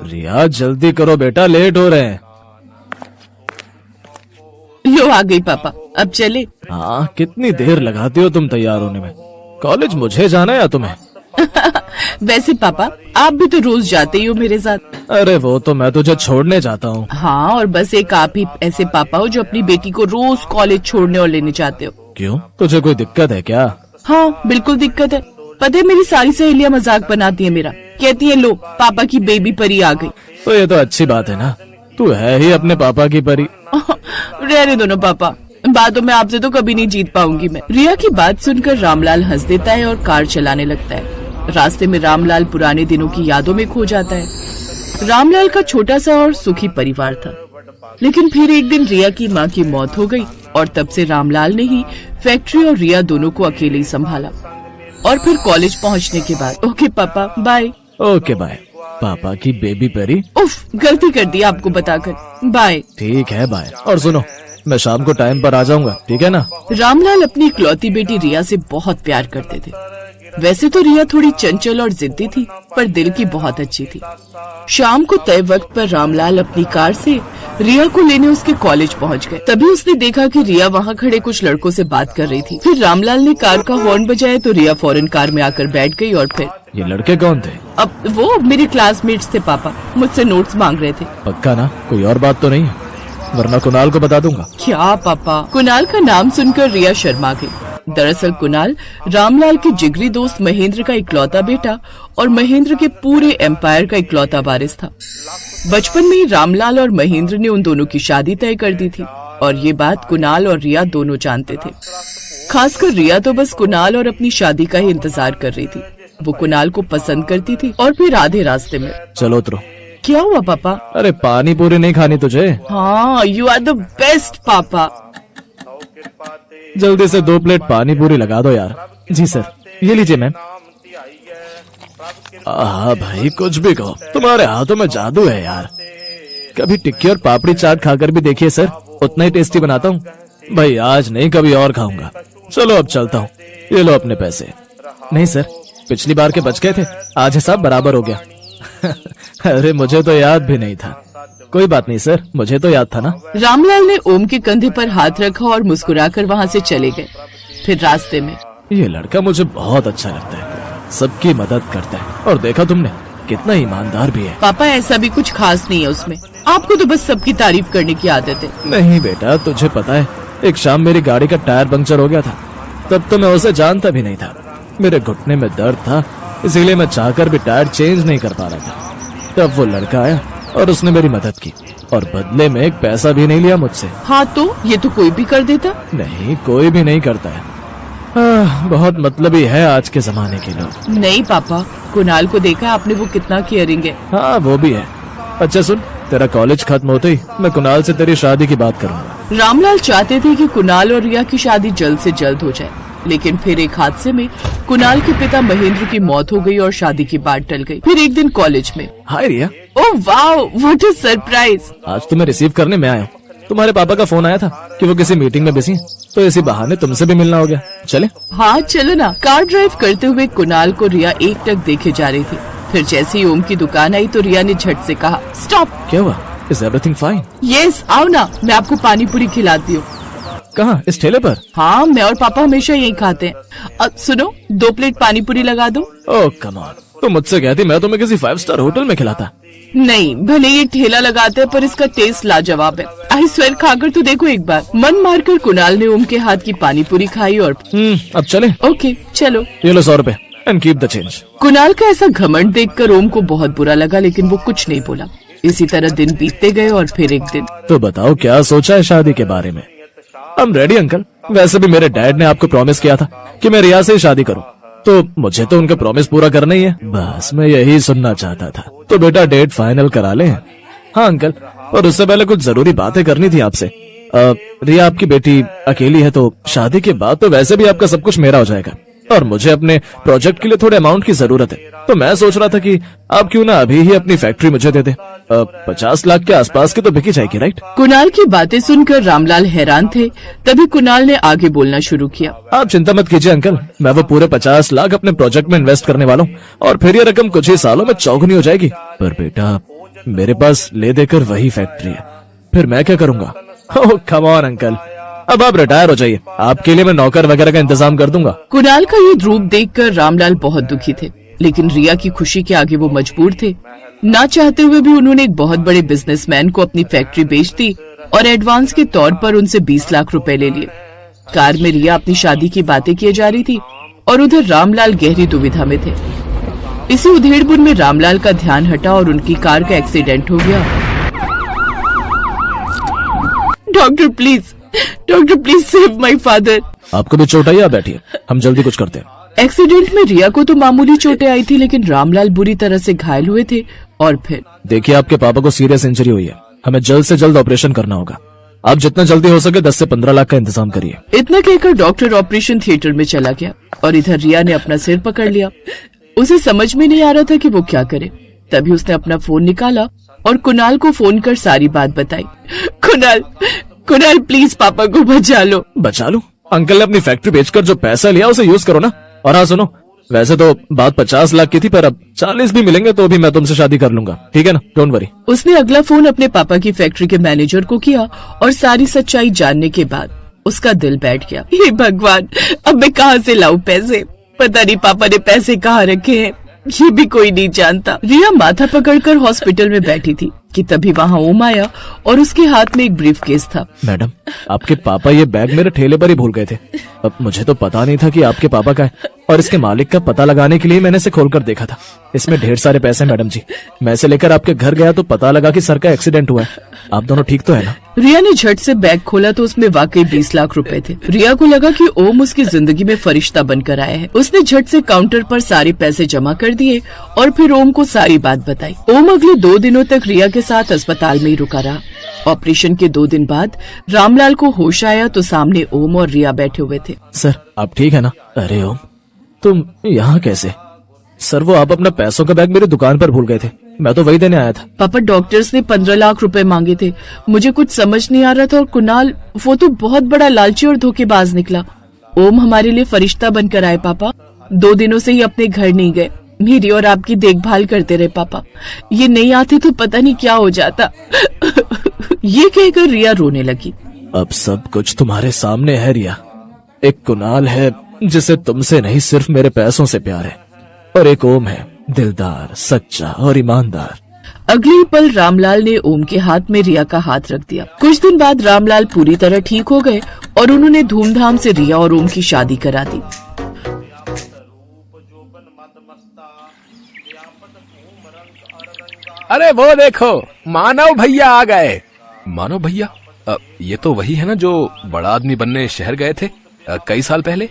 रिया जल्दी करो बेटा, लेट हो रहे हैं। लो आ गई पापा, अब चले। हाँ, कितनी देर लगाती हो तुम तैयार होने में? कॉलेज मुझे जाना है या तुम्हें? वैसे पापा आप भी तो रोज जाते ही हो मेरे साथ। अरे वो तो मैं तुझे छोड़ने जाता हूँ। हाँ, और बस एक आप ही ऐसे पापा हो जो अपनी बेटी को रोज कॉलेज छोड़ने और लेने जाते हो। क्यों, तुझे कोई दिक्कत है क्या? हाँ बिल्कुल दिक्कत है। पता है मेरी सारी सहेलियां मजाक बनाती है मेरा, कहती है लो पापा की बेबी परी आ गई। तो ये तो अच्छी बात है ना, तू है ही अपने पापा की परी। रहने दो ना पापा, बातों में आपसे तो कभी नहीं जीत पाऊंगी मैं। रिया की बात सुनकर रामलाल हंस देता है और कार चलाने लगता है। रास्ते में रामलाल पुराने दिनों की यादों में खो जाता है। रामलाल का छोटा सा और सुखी परिवार था, लेकिन फिर एक दिन रिया की माँ की मौत हो गई और तब से रामलाल ने ही फैक्ट्री और रिया दोनों को अकेले ही संभाला। और फिर कॉलेज पहुँचने के बाद ओके पापा बाय। Okay bye. पापा की बेबी परी? उफ, गलती कर दी आपको बताकर, बाय। ठीक है बाय। और सुनो, मैं शाम को टाइम पर आ जाऊंगा, ठीक है ना? रामलाल अपनी इकलौती बेटी रिया से बहुत प्यार करते थे। वैसे तो रिया थोड़ी चंचल और जिद्दी थी, पर दिल की बहुत अच्छी थी। शाम को तय वक्त पर रामलाल अपनी कार से रिया को लेने उसके कॉलेज पहुंच गए। तभी उसने देखा कि रिया वहां खड़े कुछ लड़कों से बात कर रही थी। फिर रामलाल ने कार का हॉर्न बजाया तो रिया फौरन कार में आकर बैठ गई। और फिर ये लड़के कौन थे? अब वो मेरे क्लासमेट्स थे पापा, मुझसे नोट्स मांग रहे थे। पक्का ना, कोई और बात तो नहीं है? वरना कुणाल को बता दूंगा। क्या पापा? कुणाल का नाम सुनकर रिया शर्मा गई। दरअसल कुणाल रामलाल के जिगरी दोस्त महेंद्र का इकलौता बेटा और महेंद्र के पूरे एम्पायर का इकलौता वारिस था। बचपन में ही रामलाल और महेंद्र ने उन दोनों की शादी तय कर दी थी और ये बात कुणाल और रिया दोनों जानते थे। खासकर रिया तो बस कुणाल और अपनी शादी का ही इंतजार कर रही थी। वो कुणाल को पसंद करती थी। और फिर आधे रास्ते में चलो उतरो। क्या हुआ पापा? अरे पानी पूरी नहीं खानी तुझे? हाँ, यू आर द बेस्ट पापा। जल्दी से 2 प्लेट पानी पूरी लगा दो यार। जी सर। ये लीजिए मैम। हाँ भाई, कुछ भी कहो, तुम्हारे हाथों में जादू है यार। कभी टिक्की और पापड़ी चाट खाकर भी देखिए सर, उतना ही टेस्टी बनाता हूँ। भाई आज नहीं, कभी और खाऊंगा। चलो अब चलता हूँ, ये लो अपने पैसे। नहीं सर, पिछली बार के बच गए थे, आज हिसाब बराबर हो गया। अरे मुझे तो याद भी नहीं था। कोई बात नहीं सर, मुझे तो याद था ना। रामलाल ने ओम के कंधे पर हाथ रखा और मुस्कुराकर वहाँ से चले गए। फिर रास्ते में ये लड़का मुझे बहुत अच्छा लगता है, सबकी मदद करता है और देखा तुमने कितना ईमानदार भी है। पापा ऐसा भी कुछ खास नहीं है उसमें, आपको तो बस सबकी तारीफ करने की आदत है। नहीं बेटा, तुझे पता है एक शाम मेरी गाड़ी का टायर पंक्चर हो गया था। तब तो मैं उसे जानता भी नहीं था। मेरे घुटने में दर्द था, इसीलिए मैं चाहकर भी टायर चेंज नहीं कर पा रहा था। तब वो लड़का आया और उसने मेरी मदद की और बदले में एक पैसा भी नहीं लिया मुझसे। हाँ तो ये तो कोई भी कर देता। नहीं, कोई भी नहीं करता है। बहुत मतलबी है आज के जमाने के लोग। नहीं पापा, कुणाल को देखा आपने, वो कितना केयरिंग है। हाँ वो भी है। अच्छा सुन, तेरा कॉलेज खत्म होते ही मैं कुणाल से तेरी शादी की बात करूँगा। रामलाल चाहते थे कि कुणाल और रिया की शादी जल्द से जल्द हो जाए, लेकिन फिर एक हादसे में कुणाल के पिता महेंद्र की मौत हो गई और शादी की बात टल गई। फिर एक दिन कॉलेज में। Hi Riya. Oh wow, what a surprise. आज तुम्हें रिसीव करने में आया हूँ। तुम्हारे पापा का फोन आया था कि वो किसी मीटिंग में बिजी हैं, तो इसी बहाने तुमसे भी मिलना हो गया। चले? हाँ चलो ना। कार ड्राइव करते हुए कुणाल को रिया एकटक देखे जा रही थी। फिर जैसे ही ओम की दुकान आई तो रिया ने झट से कहा स्टॉप। क्या हुआ? Is everything fine? यस, आओ ना, मैं आपको पानी पूरी खिलाती हूँ। कहाँ? इस ठेले पर? हाँ, मैं और पापा हमेशा यही खाते हैं। सुनो, 2 प्लेट पानी पूरी लगा दो। ओह कम ऑन, तुम मुझसे कहती मैं तुम्हें किसी 5 स्टार होटल में खिलाता। नहीं, भले ये ठेला लगाते हैं पर इसका टेस्ट लाजवाब है। आई स्वेर, खाकर तो देखो एक बार। मन मारकर कुणाल ने ओम के हाथ की पानी पूरी खाई और अब चले? ओके चलो। ये लो 100 रुपए and keep the change. Kunal का ऐसा घमंड देखकर ओम को बहुत बुरा लगा, लेकिन वो कुछ नहीं बोला। इसी तरह दिन बीतते गए और फिर एक दिन। तो बताओ क्या सोचा है शादी के बारे में? I'm ready uncle. वैसे भी मेरे डैड ने आपको प्रॉमिस किया था कि मैं रिया से ही शादी करूं, तो मुझे तो उनका प्रॉमिस पूरा करना ही है। बस मैं यही सुनना चाहता था। तो बेटा डेट फाइनल करा ले। हाँ अंकल, और उससे पहले कुछ जरूरी बातें करनी थी आपसे। रिया आपकी बेटी अकेली है, तो शादी के बाद तो वैसे भी आपका सब कुछ मेरा हो जाएगा। और मुझे अपने प्रोजेक्ट के लिए थोड़े अमाउंट की जरूरत है, तो मैं सोच रहा था कि आप क्यों ना अभी ही अपनी फैक्ट्री मुझे दे दे। 50 लाख के आसपास की तो बिकी जाएगी, राइट? कुणाल की बातें सुनकर रामलाल हैरान थे। तभी कुणाल ने आगे बोलना शुरू किया। आप चिंता मत कीजिए अंकल, मैं वो पूरे 50 लाख अपने प्रोजेक्ट में इन्वेस्ट करने वाला हूँ और फिर ये रकम कुछ ही सालों में चौगुनी हो जाएगी। पर बेटा, मेरे पास ले देकर वही फैक्ट्री है, फिर मैं क्या करूंगा? ओह कम ऑन अंकल, अब आप रिटायर हो जाइए, आपके लिए मैं नौकर वगैरह का इंतजाम कर दूंगा। कुणाल का ये रूप देखकर रामलाल बहुत दुखी थे, लेकिन रिया की खुशी के आगे वो मजबूर थे। ना चाहते हुए भी उन्होंने एक बहुत बड़े बिजनेसमैन को अपनी फैक्ट्री बेच दी और एडवांस के तौर पर उनसे 20 लाख रुपए ले लिए। कार में रिया अपनी शादी की बातें किए जा रही थी और उधर रामलाल गहरी दुविधा में थे। इसी उधेड़बुन में रामलाल का ध्यान हटा और उनकी कार का एक्सीडेंट हो गया। Doctor please save my father. आपको भी चोट आई? आप बैठिए, हम जल्दी कुछ करते हैं। एक्सीडेंट में रिया को तो मामूली चोटें आई थी, लेकिन रामलाल बुरी तरह से घायल हुए थे। और फिर देखिए, आपके पापा को सीरियस इंजरी हुई है, हमें जल्द से जल्द ऑपरेशन करना होगा। आप जितना जल्दी हो सके 10 से 15 लाख का इंतजाम करिए। इतना कहकर डॉक्टर ऑपरेशन थिएटर में चला गया और इधर रिया ने अपना सिर पकड़ लिया। उसे समझ में नहीं आ रहा था कि वो क्या करे। तभी उसने अपना फोन निकाला और कुणाल को फोन कर सारी बात बताई। कुणाल प्लीज पापा को बचा लो। बचा लो? अंकल ने अपनी फैक्ट्री बेचकर जो पैसा लिया उसे यूज करो ना। और हाँ सुनो, वैसे तो बात 50 लाख की थी, पर अब 40 भी मिलेंगे तो भी मैं तुमसे शादी कर लूंगा, ठीक है ना? Don't worry. उसने अगला फोन अपने पापा की फैक्ट्री के मैनेजर को किया और सारी सच्चाई जानने के बाद उसका दिल बैठ गया। हे भगवान, अब मैं कहाँ से लाऊं पैसे? पता नहीं पापा ने पैसे कहाँ रखे हैं, ये भी कोई नहीं जानता। रिया माथा पकड़कर हॉस्पिटल में बैठी थी कि तभी वहाँ ओम आया और उसके हाथ में एक ब्रीफ केस था। मैडम, आपके पापा ये बैग मेरे ठेले पर ही भूल गए थे। अब मुझे तो पता नहीं था कि आपके पापा का है, और इसके मालिक का पता लगाने के लिए मैंने इसे खोलकर देखा था। इसमें ढेर सारे पैसे मैडम जी। मैं इसे लेकर आपके घर गया तो पता लगा कि सर का एक्सीडेंट हुआ है। आप दोनों ठीक तो है ना? रिया ने झट से बैग खोला तो उसमें वाकई 20 लाख रुपए थे। रिया को लगा कि ओम उसकी जिंदगी में फरिश्ता बनकर आया है। उसने झट से काउंटर पर सारे पैसे जमा कर दिए और फिर ओम को सारी बात बताई। ओम अगले 2 दिनों तक रिया के साथ अस्पताल में ही रुका रहा। ऑपरेशन के 2 दिन बाद रामलाल को होश आया तो सामने ओम और रिया बैठे हुए थे। सर, आप ठीक है ना? अरे ओम, तुम यहाँ कैसे? सर, वो आप अपना पैसों का बैग मेरी दुकान पर भूल गए थे, मैं तो वही देने आया था। पापा, डॉक्टर्स ने 15 लाख रुपए मांगे थे, मुझे कुछ समझ नहीं आ रहा था। और कुणाल, वो तो बहुत बड़ा लालची और धोखेबाज निकला। ओम हमारे लिए फरिश्ता बनकर आए पापा। 2 दिनों से ही अपने घर नहीं गए, मेरी और आपकी देखभाल करते रहे पापा। ये नहीं आते तो पता नहीं क्या हो जाता। ये कहकर रिया रोने लगी। अब सब कुछ तुम्हारे सामने है रिया। एक कुणाल है जिसे तुमसे नहीं सिर्फ मेरे पैसों से प्यार है, और एक ओम है दिलदार, सच्चा और ईमानदार। अगले ही पल रामलाल ने ओम के हाथ में रिया का हाथ रख दिया। कुछ दिन बाद रामलाल पूरी तरह ठीक हो गए और उन्होंने धूमधाम से रिया और ओम की शादी करा दी। अरे वो देखो, मानव भैया आ गए। मानव भैया? ये तो वही है ना जो बड़ा आदमी बनने शहर गए थे कई साल पहले।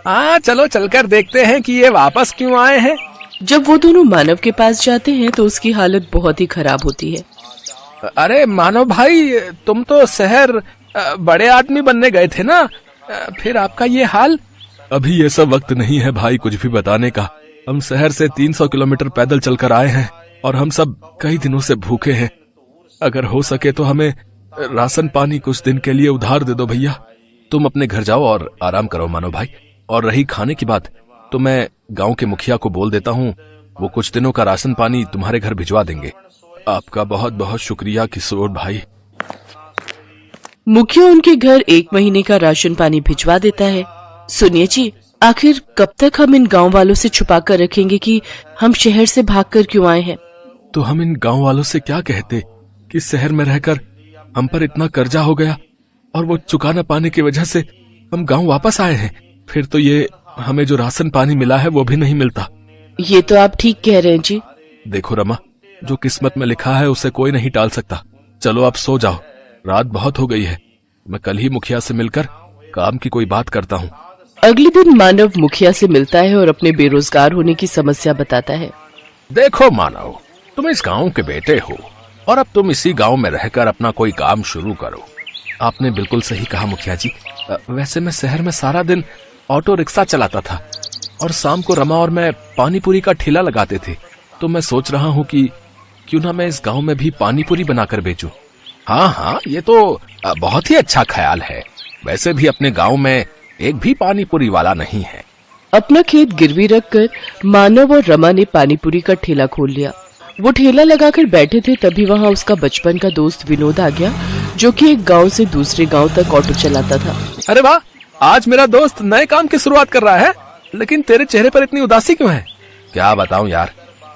हाँ, चलो चलकर देखते हैं कि ये वापस क्यों आए हैं। जब वो दोनों मानव के पास जाते हैं तो उसकी हालत बहुत ही खराब होती है। अरे मानव भाई, तुम तो शहर बड़े आदमी बनने गए थे ना, फिर आपका ये हाल? अभी ये सब वक्त नहीं है भाई कुछ भी बताने का। हम शहर से 300 किलोमीटर पैदल चलकर आए हैं और हम सब कई दिनों से भूखे हैं। अगर हो सके तो हमें राशन पानी कुछ दिन के लिए उधार दे दो भैया। तुम अपने घर जाओ और आराम करो मानव भाई। और रही खाने की बात, तो मैं गांव के मुखिया को बोल देता हूँ, वो कुछ दिनों का राशन पानी तुम्हारे घर भिजवा देंगे। आपका बहुत बहुत शुक्रिया किशोर भाई। मुखिया उनके घर 1 महीने का राशन पानी भिजवा देता है। सुनिए जी, आखिर कब तक हम इन गांव वालों से छुपा कर रखेंगे कि हम शहर से भागकर क्यों आए हैं? तो हम इन गांव वालों से क्या कहते कि शहर में रहकर हम पर इतना कर्जा हो गया और वो चुका न पाने की वजह से हम गांव वापस आए हैं। फिर तो ये हमें जो राशन पानी मिला है वो भी नहीं मिलता। ये तो आप ठीक कह रहे हैं जी। देखो रमा, जो किस्मत में लिखा है उसे कोई नहीं टाल सकता। चलो आप सो जाओ, रात बहुत हो गई है। मैं कल ही मुखिया से मिलकर काम की कोई बात करता हूँ। अगले दिन मानव मुखिया से मिलता है और अपने बेरोजगार होने की समस्या बताता है। देखो मानव, तुम इस गांव के बेटे हो और अब तुम इसी गांव में रहकर अपना कोई काम शुरू करो। आपने बिल्कुल सही कहा मुखिया जी। वैसे मैं शहर में सारा दिन ऑटो रिक्शा चलाता था, और शाम को रमा और मैं पानी पूरी का ठेला लगाते थे। तो मैं सोच रहा हूँ कि क्यों ना मैं इस गांव में भी पानी पूरी बनाकर बेचूं। हाँ हाँ, ये तो बहुत ही अच्छा ख्याल है। वैसे भी अपने गांव में एक भी पानी पूरी वाला नहीं है। अपना खेत गिरवी रखकर मानव और रमा ने पानीपुरी का ठेला खोल लिया। वो ठेला लगाकर बैठे थे, तभी वहाँ उसका बचपन का दोस्त विनोद आ गया, जो कि एक गांव से दूसरे गांव तक ऑटो चलाता था। अरे वाह, आज मेरा दोस्त नए काम की शुरुआत कर रहा है। लेकिन तेरे चेहरे पर इतनी उदासी क्यों है? क्या बताऊं यार,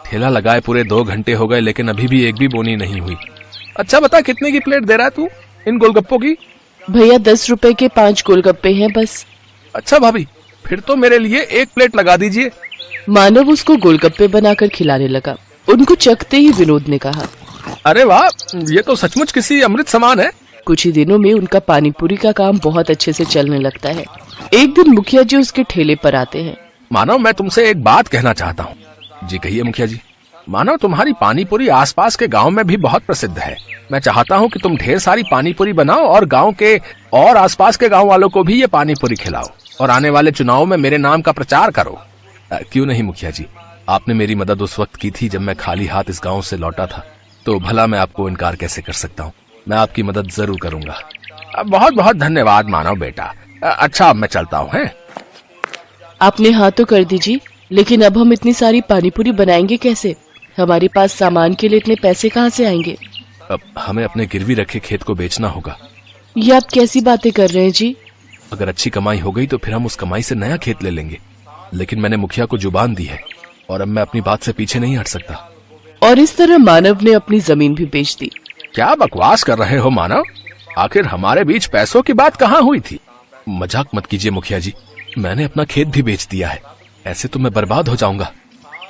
ठेला लगाए पूरे 2 घंटे हो गए लेकिन अभी भी एक भी बोनी नहीं हुई। अच्छा बता, कितने की प्लेट दे रहा है तू इन गोलगप्पों की? भैया 10 रुपए के 5 गोलगप्पे हैं बस। अच्छा भाभी, फिर तो मेरे लिए 1 प्लेट लगा दीजिए। मानव उसको गोलगप्पे बनाकर खिलाने लगा। उनको चखते ही विनोद ने कहा, अरे वाह, ये तो सचमुच किसी अमृत समान है। कुछ ही दिनों में उनका पानीपुरी का काम बहुत अच्छे से चलने लगता है। एक दिन मुखिया जी उसके ठेले पर आते हैं। मानव, मैं तुमसे एक बात कहना चाहता हूँ। जी कहिए मुखिया जी। मानव, तुम्हारी पानीपुरी आसपास के गांव में भी बहुत प्रसिद्ध है। मैं चाहता हूँ कि तुम ढेर सारी पानीपुरी बनाओ और गांव के और आसपास के गांव वालों को भी ये पानीपुरी खिलाओ और आने वाले चुनाव में मेरे नाम का प्रचार करो। क्यों नहीं मुखिया जी, आपने मेरी मदद उस वक्त की थी जब मैं खाली हाथ इस गांव से लौटा था, तो भला मैं आपको इनकार कैसे कर सकता हूँ। मैं आपकी मदद जरूर करूंगा। बहुत बहुत धन्यवाद मानव बेटा। अच्छा, अब मैं चलता हूँ। हैं? आपने हाँ तो कर दीजिए, लेकिन अब हम इतनी सारी पानीपुरी बनाएंगे कैसे? हमारे पास सामान के लिए इतने पैसे कहाँ से आएंगे? अब हमें अपने गिरवी रखे खेत को बेचना होगा। ये आप कैसी बातें कर रहे हैं जी? अगर अच्छी कमाई हो गई तो फिर हम उस कमाई से नया खेत ले लेंगे। लेकिन मैंने मुखिया को जुबान दी है और अब मैं अपनी बात से पीछे नहीं हट सकता। और इस तरह मानव ने अपनी जमीन भी बेच दी। क्या बकवास कर रहे हो मानव? आखिर हमारे बीच पैसों की बात कहाँ हुई थी? मजाक मत कीजिए मुखिया जी, मैंने अपना खेत भी बेच दिया है। ऐसे तो मैं बर्बाद हो जाऊंगा।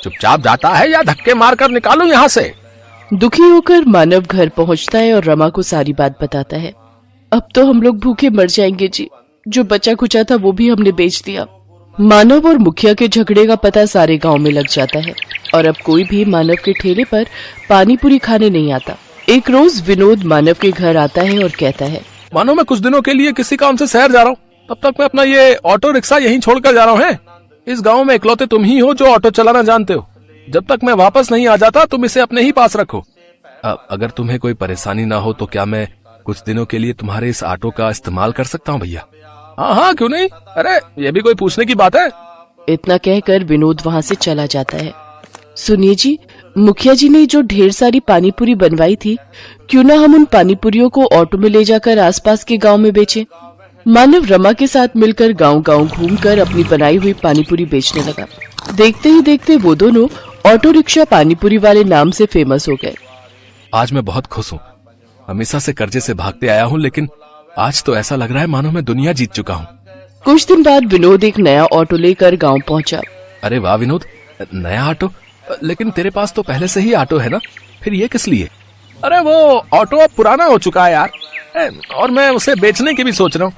चुपचाप जाता है या धक्के मारकर निकालूं यहाँ से? दुखी होकर मानव घर पहुँचता है और रमा को सारी बात बताता है। अब तो हम लोग भूखे मर जाएंगे जी, जो बचा खुचा था वो भी हमने बेच दिया। मानव और मुखिया के झगड़े का पता सारे गांव में लग जाता है और अब कोई भी मानव के ठेले पर पानीपुरी खाने नहीं आता। एक रोज विनोद मानव के घर आता है और कहता है, मानो मैं कुछ दिनों के लिए किसी काम से शहर जा रहा हूँ, तब तक मैं अपना ये ऑटो रिक्शा यहीं छोड़कर जा रहा हूँ। इस गांव में इकलौते तुम ही हो जो ऑटो चलाना जानते हो। जब तक मैं वापस नहीं आ जाता तुम इसे अपने ही पास रखो। अगर तुम्हें कोई परेशानी ना हो तो क्या मैं कुछ दिनों के लिए तुम्हारे इस ऑटो का इस्तेमाल कर सकता हूँ भैया? हाँ हाँ, क्यों नहीं। अरे ये भी कोई पूछने की बात है? इतना कहकर विनोद वहाँ से चला जाता है। सुनिए जी, मुखिया जी ने जो ढेर सारी पानीपुरी बनवाई थी, क्यों ना हम उन पानीपुरियों को ऑटो में ले जाकर आसपास के गांव में बेचें। मानव रमा के साथ मिलकर गांव-गांव घूमकर अपनी बनाई हुई पानीपुरी बेचने लगा। देखते ही देखते वो दोनों ऑटो रिक्शा पानीपुरी वाले नाम से फेमस हो गए। आज मैं बहुत खुश हूँ। हमेशा से कर्जे से भागते आया हूँ, लेकिन आज तो ऐसा लग रहा है मानो मैं दुनिया जीत चुका हूँ। कुछ दिन बाद विनोद एक नया ऑटो लेकर गांव पहुंचा। अरे वाह विनोद, नया ऑटो? लेकिन तेरे पास तो पहले से ही ऑटो है ना, फिर ये किस लिए? अरे वो ऑटो अब पुराना हो चुका है यार, और मैं उसे बेचने की भी सोच रहा हूँ।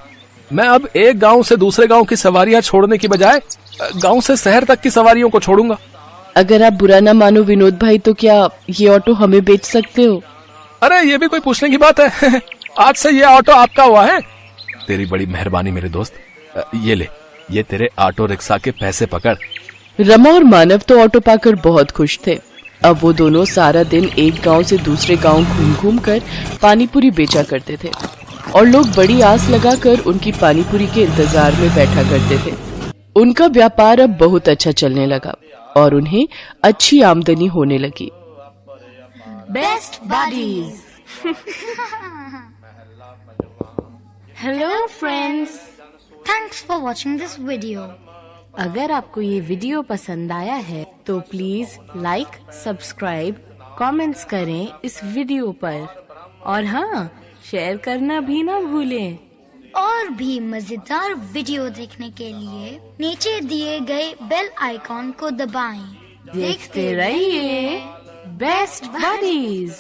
मैं अब एक गांव से दूसरे गांव की सवारियां छोड़ने की बजाय गांव से शहर तक की सवारियों को छोड़ूंगा। अगर आप बुरा ना मानो विनोद भाई, तो क्या ये ऑटो हमें बेच सकते हो? अरे ये भी कोई पूछने की बात है? आज से ये ऑटो आपका हुआ है। तेरी बड़ी मेहरबानी मेरे दोस्त। ये ले, ये तेरे ऑटो रिक्शा के पैसे पकड़। रमा और मानव तो ऑटो पाकर बहुत खुश थे। अब वो दोनों सारा दिन एक गांव से दूसरे गांव घूम कर पानीपुरी बेचा करते थे और लोग बड़ी आस लगाकर उनकी पानीपुरी के इंतजार में बैठा करते थे। उनका व्यापार अब बहुत अच्छा चलने लगा और उन्हें अच्छी आमदनी होने लगी। Best buddies. Hello friends. Thanks for watching this video. अगर आपको ये वीडियो पसंद आया है तो प्लीज लाइक, सब्सक्राइब, कमेंट्स करें इस वीडियो पर और हाँ, शेयर करना भी ना भूलें। और भी मजेदार वीडियो देखने के लिए नीचे दिए गए बेल आइकॉन को दबाएं। देखते रहिए बेस्ट बडीज।